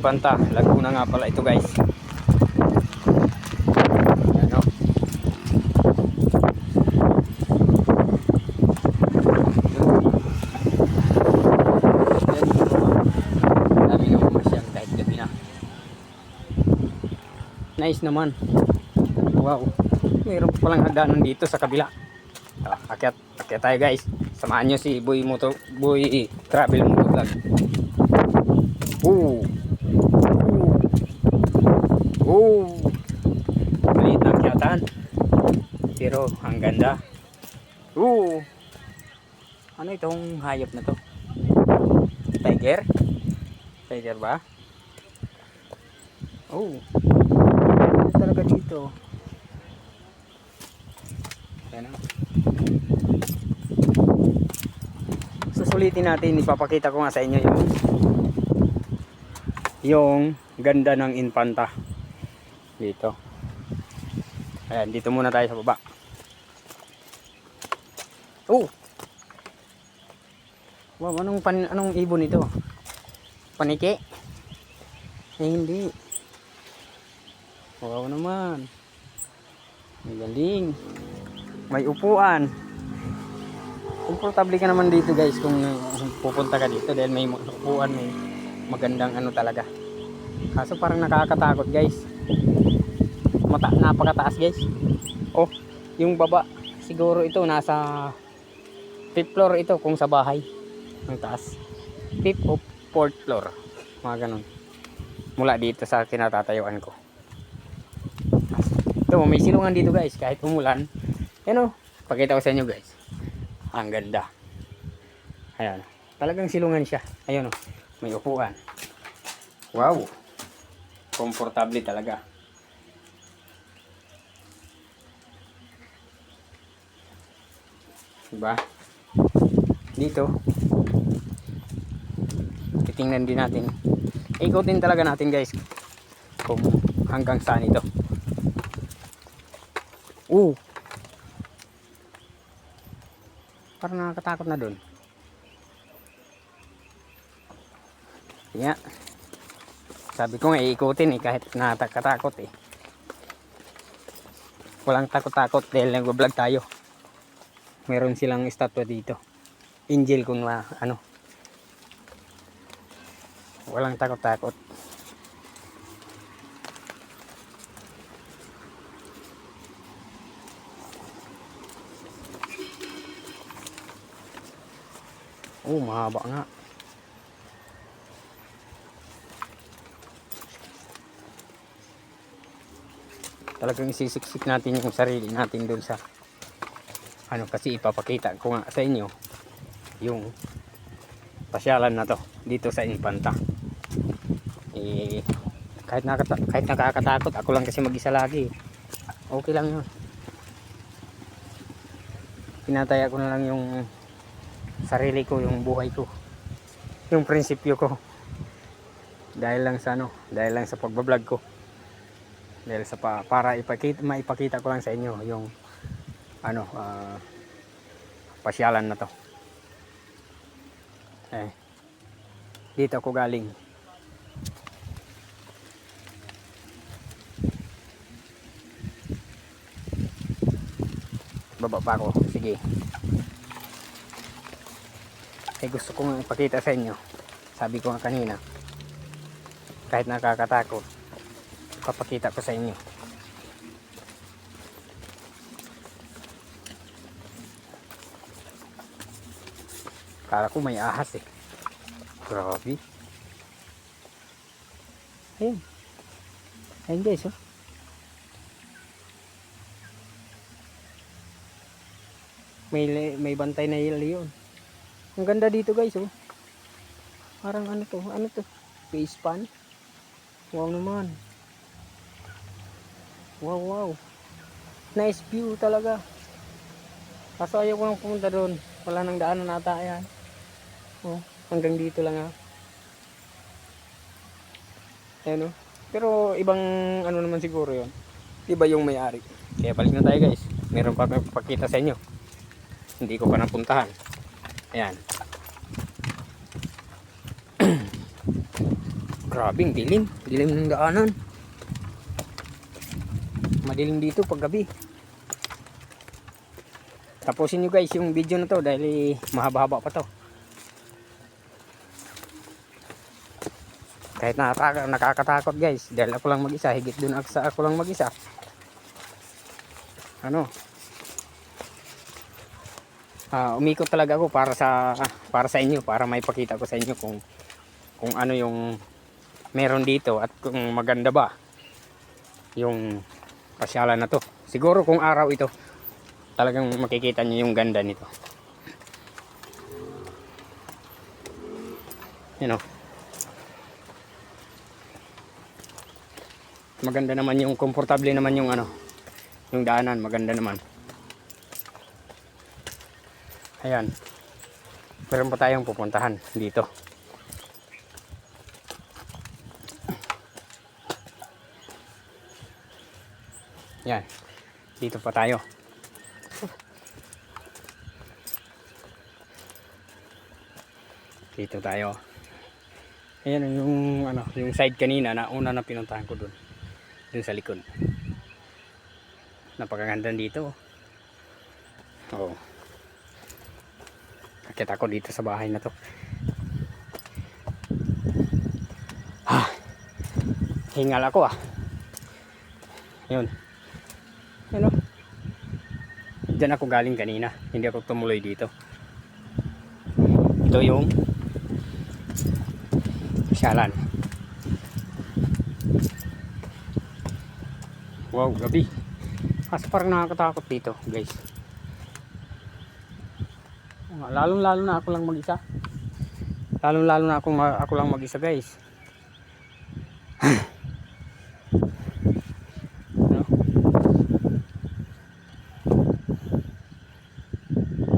Infanta, Laguna nga pala ito guys. Ano? Dami na mamasyal kahit gabi na. Nice naman. Wow. Mayroon pa palang hagdanan dito sa kabila. Akyat tayo guys. Samahan nyo si Boy Travel Moto Vlog. Maliit na akyatan. Pero ang ganda. Ano itong hayop na to? Tiger? Tiger ba? Ano talaga dito? Ayan o. Susulitin natin, ipapakita ko nga sa inyo yung ganda ng Infanta dito. Ayan, dito muna tayo sa baba. Wow, anong ibon ito? Paniki? Hindi. Wow naman. May galing. May upuan. Komportable ka naman dito guys kung pupunta ka dito dahil may upuan, may magandang ano talaga. Kaso parang nakakatakot guys. Napakataas guys. Yung baba siguro ito nasa 5th floor ito kung sa bahay. Ang taas 5th o 4th floor, mga ganun, mula dito sa kinatatayuan ko. Ito may silungan dito guys kahit umulan. Yan pakita ko sa inyo guys, ang ganda. Ayan, talagang silungan siya. Ayun may upuan. Wow, komportable talaga. Diba? Dito titingnan din natin, ikutin talaga natin guys kung hanggang saan ito. Parang nakakatakot na dun. Yeah. Sabi ko nga iikutin kahit nakakatakot walang takot-takot dahil nag-vlog tayo. Meron silang estatwa dito, angel kung walang takot-takot. Mahaba nga. Talagang isisiksik natin yung sarili natin doon sa kasi ipapakita ko nga sa inyo yung pasyalan na to dito sa Infanta. Kahit nakakatakot, ako lang kasi mag-isa lagi. Okay lang yun. Pinataya ko na lang yung sarili ko, yung buhay ko, yung prinsipyo ko, dahil lang sa pagbablog ko, dahil sa para maipakita ko lang sa inyo yung pasyalan na to. Dito ako galing. Baba pa ako. Sige. Gusto kong ipakita sa inyo. Sabi ko nga kanina, kahit nakakatakot, papakita ko sa inyo. Kala ko may ahas Grabe. Ayun guys may bantay na leon. Ang ganda dito guys parang ano to face pan. Wow naman. Wow, nice view talaga. Kaso ayaw ko nang pumunta doon, wala nang daanan ata yan. Hanggang dito lang ayan pero ibang naman siguro yon, iba yung may-ari. Kaya balik na tayo guys, meron pa pakita sa inyo, hindi ko pa napuntahan. Ayan. Grabing dilim. Dilim ng daanan. Madilim dito pag gabi. Tapusin nyo guys yung video na to dahil mahaba-haba pa to. Kahit nakakatakot guys dahil ako lang mag-isa. Higit dun sa ako lang mag-isa. Ano? Umikot talaga ako para sa inyo, para maipakita ko sa inyo kung ano yung meron dito at kung maganda ba yung pasyalan na to. Siguro kung araw ito talagang makikita niyo yung ganda nito. You know. Maganda naman yung komportable naman yung ano, yung daanan, maganda naman. Ayan. Meron pa tayong pupuntahan dito. Yan. Dito pa tayo. Dito tayo. Ayan yung ano, yung side kanina na una na pinuntahan ko dun. Dun sa likod. Napakaganda dito. Oh. Akit ako dito sa bahay na to. Hingal ako ah. Yun. Ano? Diyan ako galing kanina. Hindi ako tumuloy dito. Ito yung pasyalan. Wow, gabi. Kasi parang nakakatakot dito, guys. Lalong-lalo na ako lang mag-isa. Lalong-lalo na ako lang mag-isa, guys. Ano?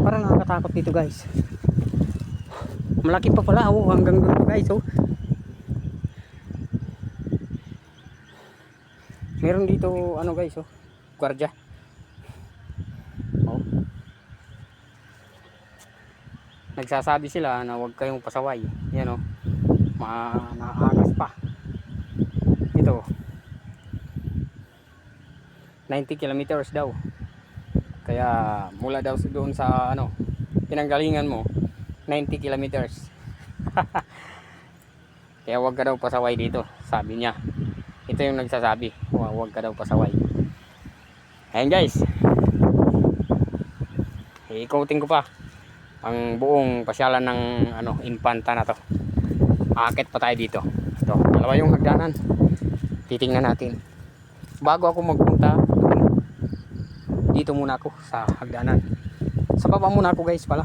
Parang nakakatakot dito, guys. Malaki pa pala, oh, hanggang doon, guys, oh. Meron dito, ano, guys, oh, gwardiya. Oh. Nagsasabi sila na huwag kayong pasaway. Yan, oh. Maaangas pa. Ito. 90 kilometers daw. Kaya mula daw doon sa ano, pinanggalingan mo 90 kilometers. Kaya huwag ka daw pasaway dito, sabi niya. Ito yung nagsasabi, huwag ka daw pasaway. Ayan guys, i-coating ko pa ang buong pasyalan ng ano, Infanta na to. Aakit pa tayo dito. Ito, dalawa yung hagdanan. Titingnan natin. Bago ako magpunta, dito muna ako sa hagdanan. Sa baba muna ako guys pala.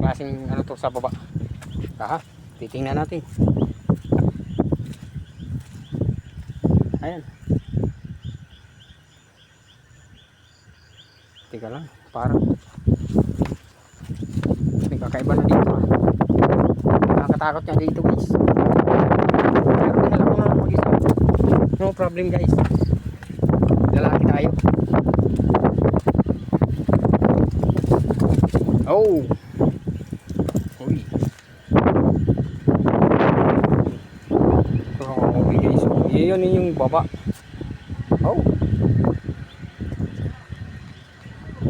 Klaseng ano to sa baba. Titingnan natin. Ayan. Teka lang, parang may kakaiba na dito ah. Nakakatakot niya dito guys. Pero dahil ako na mag-isa, no problem guys. Lalaki tayo. Oh. Uy. Oh, okay guys. Yun yung baba. Oh.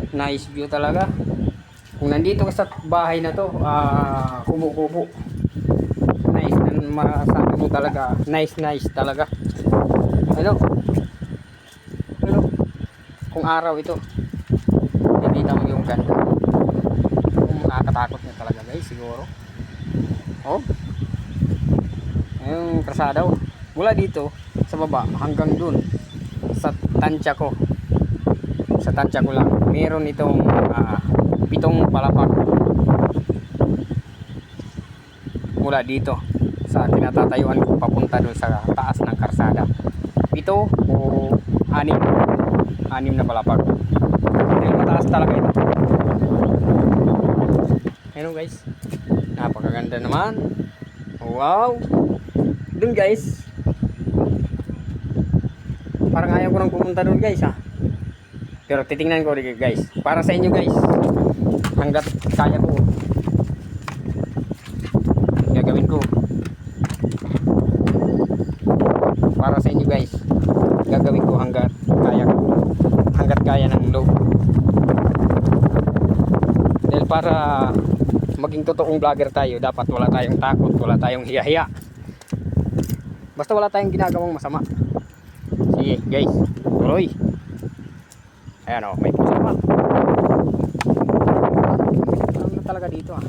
Nice view talaga. Kung nandito ka sa bahay na to, kubo-kubo. Nice na masasabi mo talaga. Nice talaga. Ano? Ano? Kung araw ito, nakita mo yung ganda. Nakakatakot na talaga guys, siguro. Oh. Yung krasada oh. Mula dito sa baba hanggang dun sa tansya ko. Sa tansya ko lang. Meron itong 7 palapag. Mula dito sa kinatatayuan ko papunta dun sa taas ng karsada. 7 o 6 na palapag. Dahil mataas talaga ito. Ayun guys, napakaganda naman. Wow. Dun guys, parang ayaw ko nang pumunta dun guys ha. Pero titingnan ko rin guys, para sa inyo guys, hanggat kaya ko. kaya ng loob. Dahil para maging totoong vlogger tayo, dapat wala tayong takot, wala tayong hiya-hiya. Basta wala tayong ginagawang masama. Sige guys, tuloy. Ayan o, may pusa pa. Ano na talaga dito ah.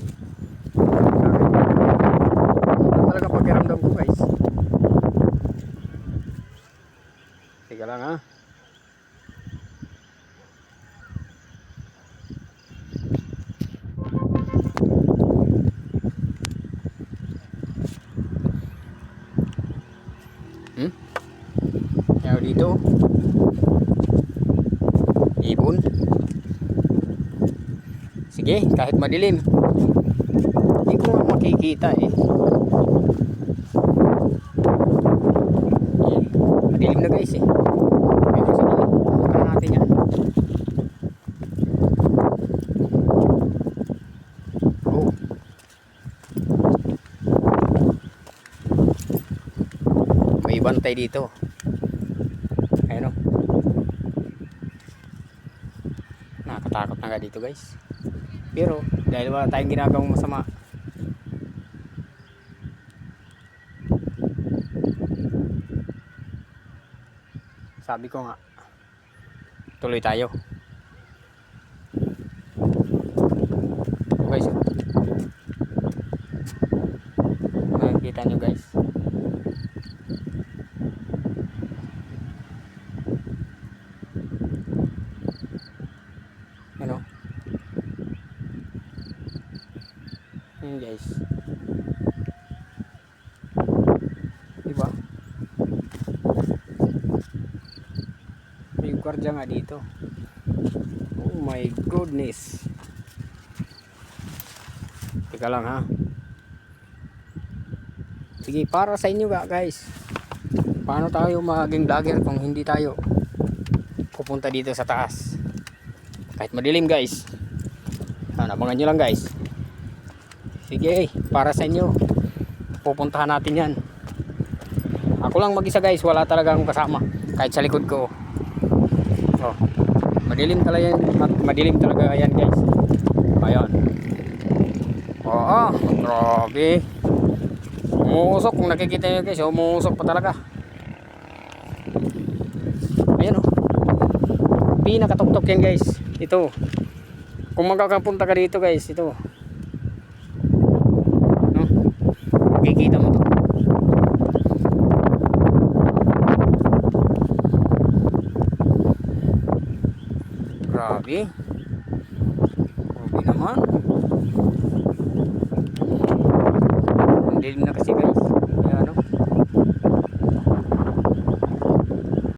Ano talaga pakiramdam ko guys. Sige lang ha. Ayan dito. Ibon. Sige, kahit madilim. Hindi ko nga makikita eh. Ayan. Madilim na guys eh. Pero sige, punta natin yan. Oh. May bantay dito. Ayan o. Nakakatakot na nga dito guys. Pero dahil wala tayong ginagawang masama, sabi ko nga, tuloy tayo. Guys, nakikita nyo guys. Ano? Ayan guys. Diba? May gwardiya nga dito. Oh my goodness. Teka lang ha. Sige, para sa inyo guys. Paano tayo maging vlogger kung hindi tayo pupunta dito sa taas? Kahit madilim guys. Abangan nyo lang guys. Sige, para sa inyo. Pupuntahan natin yan. Ako lang mag-isa guys. Wala talagang kasama. Kahit sa likod ko. Oh, madilim talaga yan. Madilim talaga yan guys. Ayan. Oo, grabe. Umuusok kung nakikita nyo guys. Umuusok pa talaga. Ayan o. Pinakatuktok yan guys. Ito. Kung magkakapunta ka dito guys, ito. No? Makikita mo to. Grabe. Grabe naman. Ang dilim na kasi